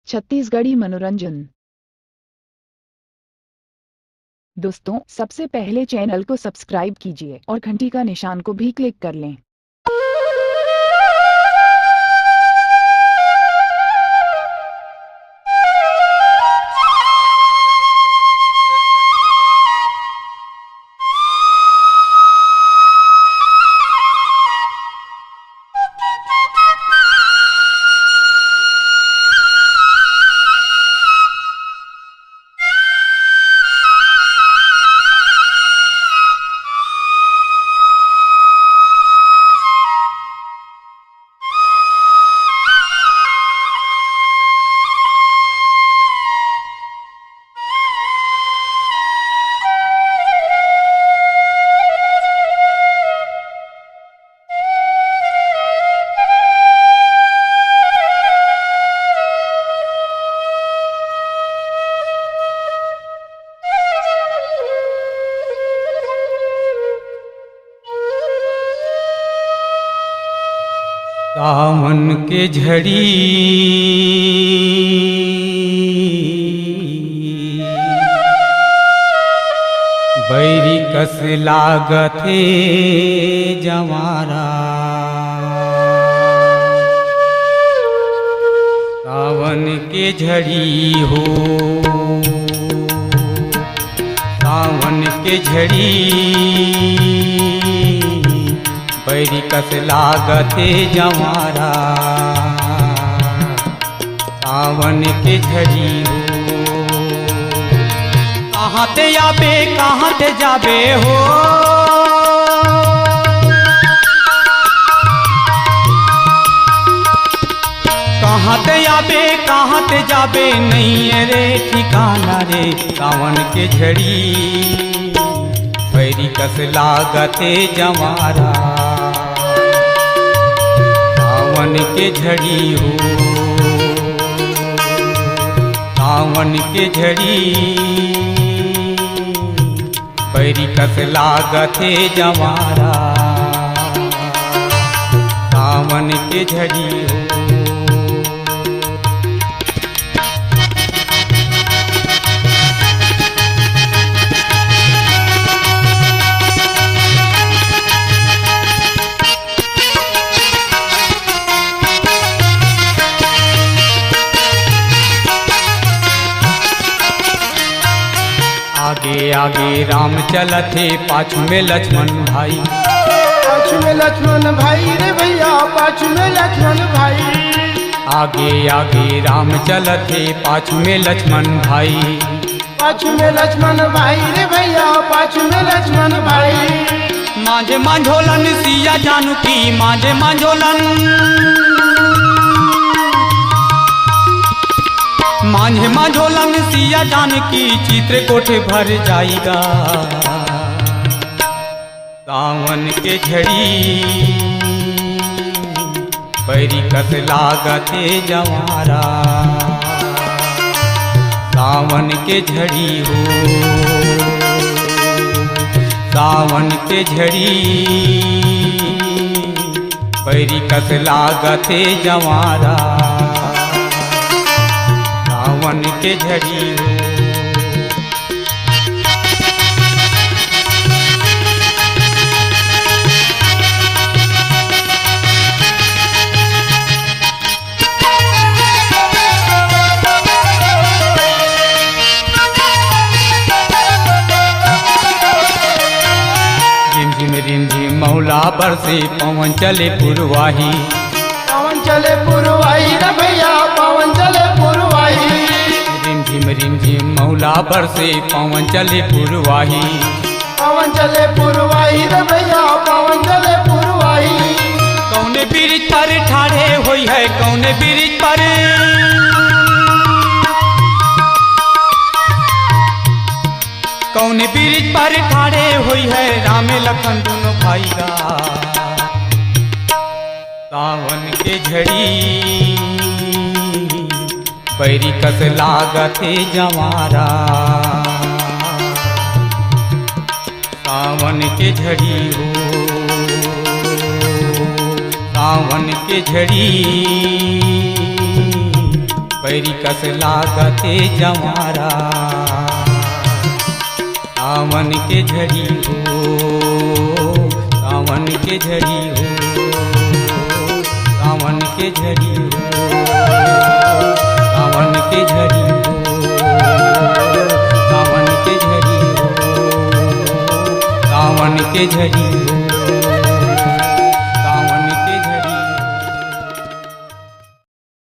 छत्तीसगढ़ी मनोरंजन। दोस्तों, सबसे पहले चैनल को सब्सक्राइब कीजिए और घंटी का निशान को भी क्लिक कर लें। सावन के झड़ी बैरी कस लागथे जवारा। सावन के झड़ी हो, सावन के झड़ी बैरी कस लागथे जवारा। सावन के झड़ी हो, कहाँ ते आबे कहाँ ते जाबे हो। कहाँ ते आबे कहाँ ते जाबे नहीं है रे ठिकाना रे। सावन के झड़ी बैरी कस लागथे जवारा। सावन के झड़ी हो, सावन के झड़ी बैरी कस लागथे जवारा। सावन के झड़ी हो, आगे आगे राम चलथे पाछू में लक्ष्मण भाई। पाछू में लक्ष्मण भाई रे भैया, पाछू में लक्ष्मण भाई। आगे आगे राम चलथे पाछू में लक्ष्मण भाई। पाछू में लक्ष्मण भाई रे भैया, पाछू में लक्ष्मण भाई। मांझे मांझोलन सिया जानकी, मांझे मांझोलन मांझे मांझोलन सिया जानकी। चित्रकूट भर जाएगा सावन के झड़ी बैरी कस लागथे जवारा। सावन के झड़ी हो, सावन के झड़ी बैरी कस लागथे जवारा। सावन के झड़ी हो, रिमझिम मौला बरसे पवन चले पुरवाही। पवन चले पुरवाही रे भैया, पवन चले पुरवाही। रिमझिम मौला बरसे पवन चले पुरवाही। पवन चले पुरवाही रे भैया, पवन चले पुरवाही। कौने ब्रिज पर ठाड़े होई है, कौने ब्रिज पर कौने ब्रिज पर ठाड़े होई है राम लखन दोनों भाईगा। सावन के झड़ी बैरी कस लागथे जवारा। सावन के झड़ी हो, सावन के झड़ी पैरी कस लागते जमारा सावन के झड़ी हो सावन के झड़ी हो सावन के झड़ी हो सावन के झड़ी हो सावन के झड़ी हो सावन के झड़ी हो